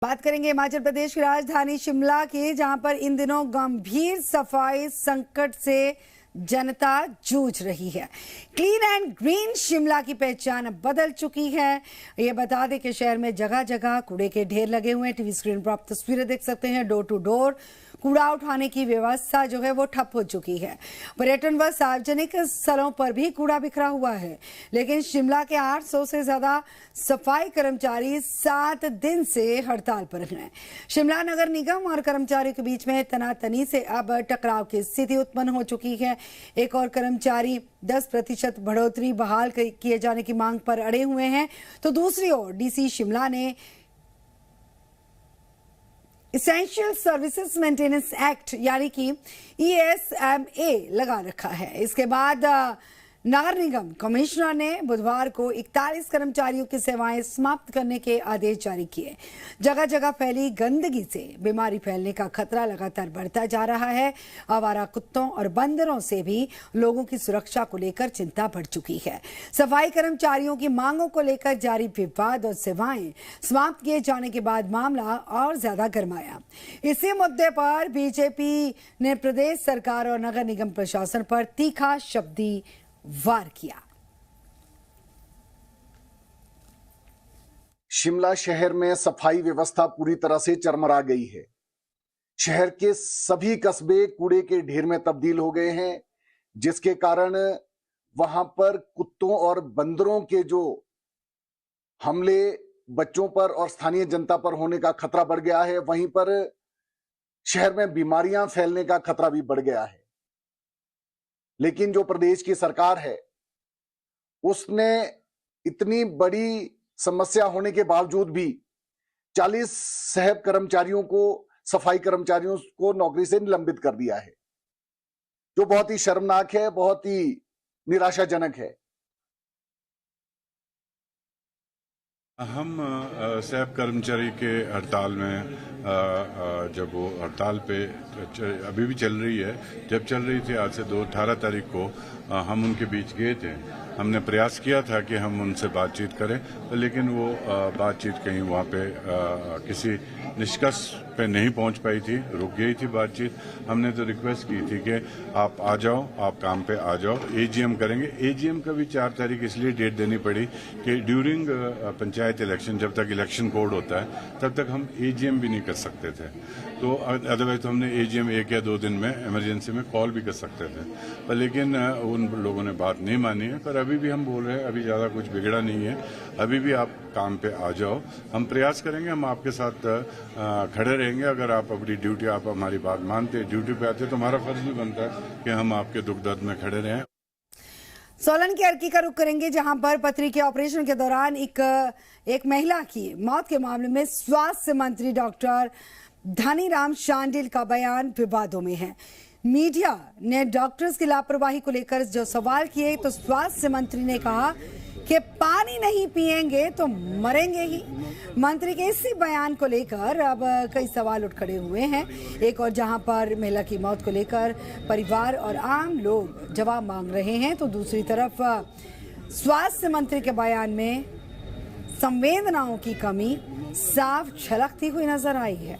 बात करेंगे हिमाचल प्रदेश की राजधानी शिमला की, जहां पर इन दिनों गंभीर सफाई संकट से जनता जूझ रही है। क्लीन एंड ग्रीन शिमला की पहचान अब बदल चुकी है। ये बता दें कि शहर में जगह जगह कूड़े के ढेर लगे हुए हैं। टीवी स्क्रीन पर आप तस्वीरें देख सकते हैं। डोर टू डोर कूड़ा उठाने की व्यवस्था जो है वो ठप हो चुकी है। पर्यटन व सार्वजनिक स्थलों पर भी कूड़ा बिखरा हुआ है, लेकिन शिमला के 800 से ज्यादा सफाई कर्मचारी 7 दिन से हड़ताल पर हैं। शिमला नगर निगम और कर्मचारियों के बीच में तनातनी से अब टकराव की स्थिति उत्पन्न हो चुकी है। एक और कर्मचारी 10% बढ़ोतरी बहाल किए जाने की मांग पर अड़े हुए हैं, तो दूसरी ओर डीसी शिमला ने इसेंशियल सर्विसेज मेंटेनेंस एक्ट यानी कि ESMA लगा रखा है। इसके बाद नगर निगम कमिश्नर ने बुधवार को 41 कर्मचारियों की सेवाएं समाप्त करने के आदेश जारी किए। जगह जगह फैली गंदगी से बीमारी फैलने का खतरा लगातार बढ़ता जा रहा है। आवारा कुत्तों और बंदरों से भी लोगों की सुरक्षा को लेकर चिंता बढ़ चुकी है। सफाई कर्मचारियों की मांगों को लेकर जारी विवाद और सेवाएं समाप्त किए जाने के बाद मामला और ज्यादा गरमाया। इसी मुद्दे पर बीजेपी ने प्रदेश सरकार और नगर निगम प्रशासन पर तीखा शब्दी वार किया। शिमला शहर में सफाई व्यवस्था पूरी तरह से चरमरा गई है। शहर के सभी कस्बे कूड़े के ढेर में तब्दील हो गए हैं, जिसके कारण वहां पर कुत्तों और बंदरों के जो हमले बच्चों पर और स्थानीय जनता पर होने का खतरा बढ़ गया है। वहीं पर शहर में बीमारियां फैलने का खतरा भी बढ़ गया है। लेकिन जो प्रदेश की सरकार है, उसने इतनी बड़ी समस्या होने के बावजूद भी 40 सहब कर्मचारियों को, सफाई कर्मचारियों को नौकरी से निलंबित कर दिया है, जो बहुत ही शर्मनाक है, बहुत ही निराशाजनक है। हम सहब कर्मचारी के हड़ताल में जब वो हड़ताल पे अभी भी चल रही है, जब चल रही थी आज से 18 तारीख को हम उनके बीच गए थे। हमने प्रयास किया था कि हम उनसे बातचीत करें, लेकिन वो बातचीत कहीं वहाँ पे किसी निष्कर्ष पे नहीं पहुँच पाई थी, रुक गई थी बातचीत। हमने तो रिक्वेस्ट की थी कि आप आ जाओ, आप काम पे आ जाओ, AGM करेंगे। AGM का भी 4 तारीख इसलिए डेट देनी पड़ी कि ड्यूरिंग पंचायत इलेक्शन, जब तक इलेक्शन कोड होता है तब तक हम AGM भी नहीं कर सकते थे। तो अदरवाइज तो हमने AGM 1 या 2 दिन में इमरजेंसी में कॉल भी कर सकते थे, पर लेकिन उन लोगों ने बात नहीं मानी है। पर अभी भी हम बोल रहे हैं, अभी ज़्यादा कुछ बिगड़ा नहीं है, अभी भी आप काम पे आ जाओ। हम प्रयास करेंगे, हम आपके साथ खड़े रहेंगे। अगर आप अपनी ड्यूटी, आप हमारी बात मानते, ड्यूटी पे आते, तो हमारा फर्ज भी बनता है कि हम आपके दुख दर्द में खड़े रहें। सोलन के अर्की का रुख करेंगे, जहां पर पथरी के ऑपरेशन के दौरान एक महिला की मौत के मामले में स्वास्थ्य मंत्री डॉक्टर धनीराम शांडिल का बयान विवादों में है। मीडिया ने डॉक्टर्स की लापरवाही को लेकर जो सवाल किए, तो स्वास्थ्य मंत्री ने कहा कि पानी नहीं पिएंगे तो मरेंगे ही। मंत्री के इसी बयान को लेकर अब कई सवाल उठ खड़े हुए हैं। एक और जहां पर महिला की मौत को लेकर परिवार और आम लोग जवाब मांग रहे हैं, तो दूसरी तरफ स्वास्थ्य मंत्री के बयान में संवेदनाओं की कमी साफ झलकती हुई नजर आई है।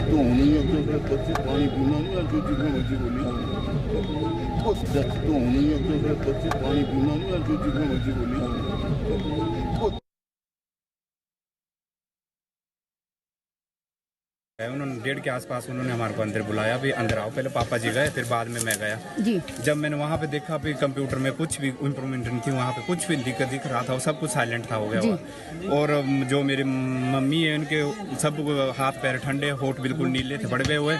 तो होनी है, पानी पीना नहीं, जो जितना मर्जी बोली। तो होनी है, पानी पीना नहीं, जो जितना मर्जी बोली। उन्होंने 1:30 के आसपास उन्होंने हमारे को अंदर बुलाया, भी अंदर आओ। पहले पापा जी गए, फिर बाद में मैं गया जी। जब मैंने वहाँ पे देखा, भी कंप्यूटर में कुछ भी इम्प्रूवमेंट नहीं थी, वहाँ पे कुछ भी दिख रहा था, सब कुछ साइलेंट था, हो गया हुआ। और जो मेरी मम्मी है, उनके सब हाथ पैर ठंडे, होठ बिल्कुल नीले थे, बड़े हुए।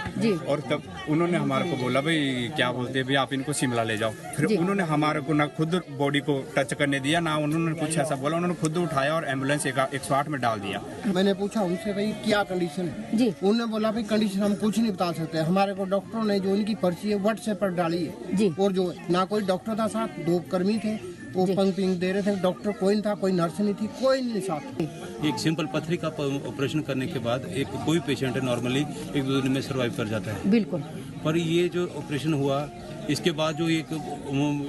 और तब उन्होंने हमारे को बोला, भाई क्या बोलते हैं, आप इनको शिमला ले जाओ। फिर उन्होंने हमारे को ना खुद बॉडी को टच करने दिया, ना उन्होंने कुछ ऐसा बोला। उन्होंने खुद उठाया और एम्बुलेंस 108 में डाल दिया। मैंने पूछा उनसे, भाई क्या कंडीशन है? उन्होंने बोला, भाई कंडीशन हम कुछ नहीं बता सकते। हमारे को डॉक्टरों ने जो इनकी पर्ची है व्हाट्सएप पर डाली है जी। और जो ना कोई डॉक्टर था साथ, 2 कर्मी थे, वो पंपिंग दे रहे थे, डॉक्टर कोई नहीं था, कोई नर्स नहीं थी, कोई नहीं साथ। एक सिंपल पथरी का ऑपरेशन करने के बाद एक कोई पेशेंट है नॉर्मली 1-2 दिन में सर्वाइव कर जाता है, बिल्कुल। पर ये जो ऑपरेशन हुआ इसके बाद जो एक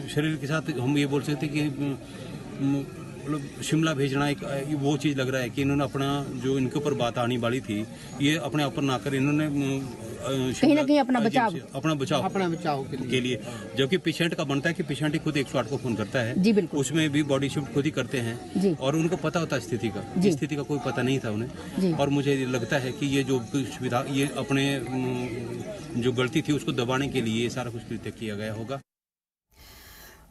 शरीर के साथ हम ये बोल सकते कि मतलब शिमला भेजना एक वो चीज़ लग रहा है कि इन्होंने अपना जो इनके ऊपर बात आने वाली थी ये अपने ऊपर ना कर इन्होंने कहीं ना कहीं अपना बचाव के लिए, जबकि पेशेंट का बनता है कि पेशेंट ही खुद 108 को फोन करता है जी, बिल्कुल। उसमें भी बॉडी शिफ्ट खुद ही करते हैं जी। और उनको पता होता है स्थिति का कोई पता नहीं था उन्हें। और मुझे लगता है कि ये जो सुविधा ये अपने जो गलती थी उसको दबाने के लिए सारा कुछ कृत्य किया गया होगा।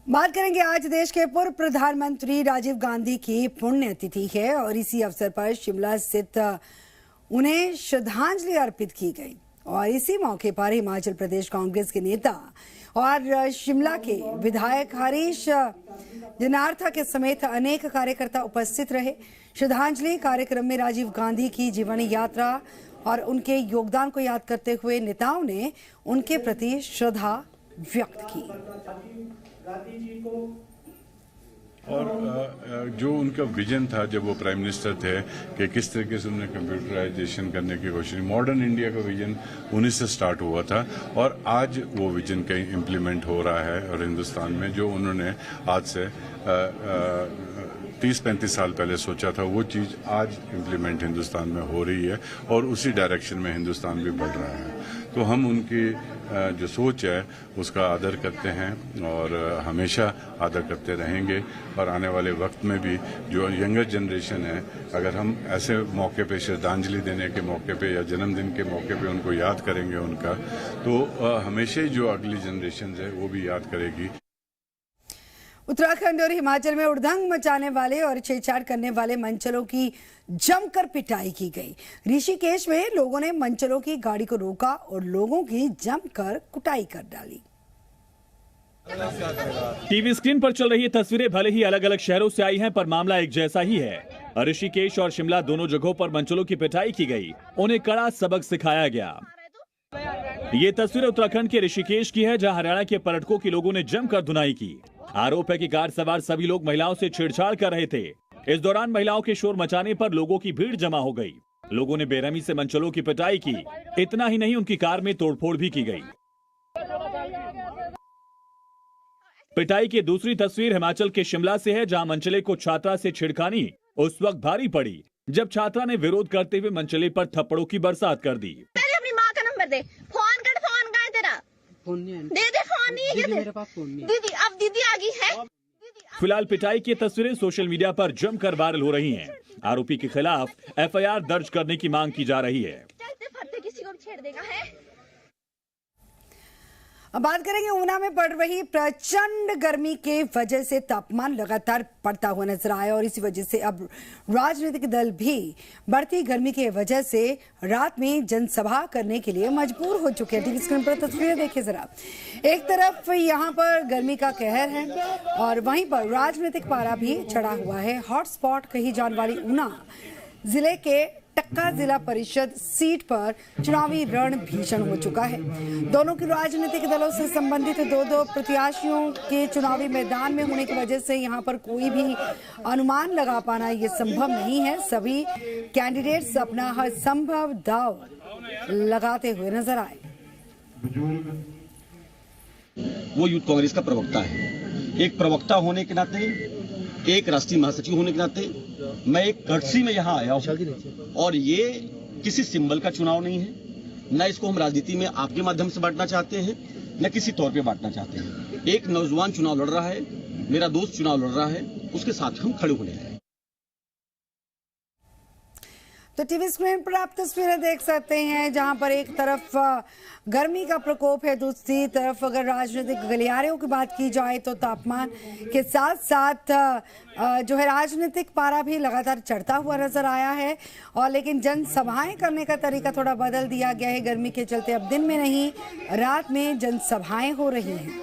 बात करेंगे आज देश के पूर्व प्रधानमंत्री राजीव गांधी की पुण्यतिथि है और इसी अवसर पर शिमला स्थित उन्हें श्रद्धांजलि अर्पित की गई और इसी मौके पर हिमाचल प्रदेश कांग्रेस के नेता और शिमला के विधायक हरीश जनार्था के समेत अनेक कार्यकर्ता उपस्थित रहे। श्रद्धांजलि कार्यक्रम में राजीव गांधी की जीवनी यात्रा और उनके योगदान को याद करते हुए नेताओं ने उनके प्रति श्रद्धा व्यक्त की। और जो उनका विजन था जब वो प्राइम मिनिस्टर थे कि किस तरीके से उन्होंने कंप्यूटराइजेशन करने की कोशिश, मॉडर्न इंडिया का विजन उन्हीं से स्टार्ट हुआ था और आज वो विजन कहीं इम्प्लीमेंट हो रहा है। और हिंदुस्तान में जो उन्होंने आज से 30-35 साल पहले सोचा था वो चीज़ आज इम्प्लीमेंट हिंदुस्तान में हो रही है और उसी डायरेक्शन में हिंदुस्तान भी बढ़ रहा है। तो हम उनकी जो सोच है उसका आदर करते हैं और हमेशा आदर करते रहेंगे। और आने वाले वक्त में भी जो यंगर जनरेशन है, अगर हम ऐसे मौके पे श्रद्धांजलि देने के मौके पे या जन्मदिन के मौके पे उनको याद करेंगे उनका, तो हमेशा ही जो अगली जनरेशन है वो भी याद करेगी। उत्तराखंड और हिमाचल में उड़दंग मचाने वाले और छेड़छाड़ करने वाले मंचलों की जमकर पिटाई की गई। ऋषिकेश में लोगों ने मंचलों की गाड़ी को रोका और लोगों की जमकर कुटाई कर डाली। टीवी स्क्रीन पर चल रही तस्वीरें भले ही अलग अलग शहरों से आई हैं, पर मामला एक जैसा ही है। ऋषिकेश और शिमला दोनों जगहों पर मंचलों की पिटाई की गई, उन्हें कड़ा सबक सिखाया गया। ये तस्वीर उत्तराखंड के ऋषिकेश की है, जहां हरियाणा के पर्यटकों की लोगों ने जमकर धुनाई की। आरोप है कि कार सवार सभी लोग महिलाओं से छेड़छाड़ कर रहे थे। इस दौरान महिलाओं के शोर मचाने पर लोगों की भीड़ जमा हो गई। लोगों ने बेरहमी से मंचलों की पिटाई की। इतना ही नहीं, उनकी कार में तोड़फोड़ भी की गई। पिटाई की दूसरी तस्वीर हिमाचल के शिमला से है, जहां मंचले को छात्रा से छिड़खानी उस वक्त भारी पड़ी जब छात्रा ने विरोध करते हुए मंचले पर थप्पड़ों की बरसात कर दी। अपनी माँ का नंबर दे, फोन कर, फोन कहाँ है तेरा? फोन नहीं है। दे फोन नहीं है क्या? मेरे पास फोन नहीं है। दीदी, अब दीदी आ गई है। फिलहाल पिटाई की तस्वीरें सोशल मीडिया पर जमकर वायरल हो रही हैं। आरोपी के खिलाफ FIR दर्ज करने की मांग की जा रही है। किसी को भी छेड़ देगा है। अब बात करेंगे ऊना में पड़ रही प्रचंड गर्मी के वजह से तापमान लगातार बढ़ता हुआ नजर आया और इसी वजह से अब राजनीतिक दल भी बढ़ती गर्मी की वजह से रात में जनसभा करने के लिए मजबूर हो चुके हैं। टीवी स्क्रीन पर तस्वीरें देखिए जरा। एक तरफ यहाँ पर गर्मी का कहर है और वहीं पर राजनीतिक पारा भी चढ़ा हुआ है। हॉटस्पॉट कही जाने वाली ऊना जिले के टक्का जिला परिषद सीट पर चुनावी रण भीषण हो चुका है। दोनों की राजनीतिक दलों से संबंधित दो प्रत्याशियों के चुनावी मैदान में होने की वजह से यहां पर कोई भी अनुमान लगा पाना ये संभव नहीं है। सभी कैंडिडेट्स अपना हर संभव दांव लगाते हुए नजर आए। वो यूथ कांग्रेस का प्रवक्ता है। एक प्रवक्ता होने के नाते, एक राष्ट्रीय महासचिव होने के नाते मैं एक कर्टसी में यहाँ आया हूँ और ये किसी सिंबल का चुनाव नहीं है, न इसको हम राजनीति में आपके माध्यम से बांटना चाहते हैं, न किसी तौर पे बांटना चाहते हैं। एक नौजवान चुनाव लड़ रहा है, मेरा दोस्त चुनाव लड़ रहा है, उसके साथ हम खड़े होने हैं। तो टीवी स्क्रीन पर आप तस्वीरें देख सकते हैं जहां पर एक तरफ गर्मी का प्रकोप है, दूसरी तरफ अगर राजनीतिक गलियारों की बात की जाए तो तापमान के साथ साथ जो है राजनीतिक पारा भी लगातार चढ़ता हुआ नजर आया है। और लेकिन जनसभाएं करने का तरीका थोड़ा बदल दिया गया है। गर्मी के चलते अब दिन में नहीं रात में जनसभाएं हो रही हैं।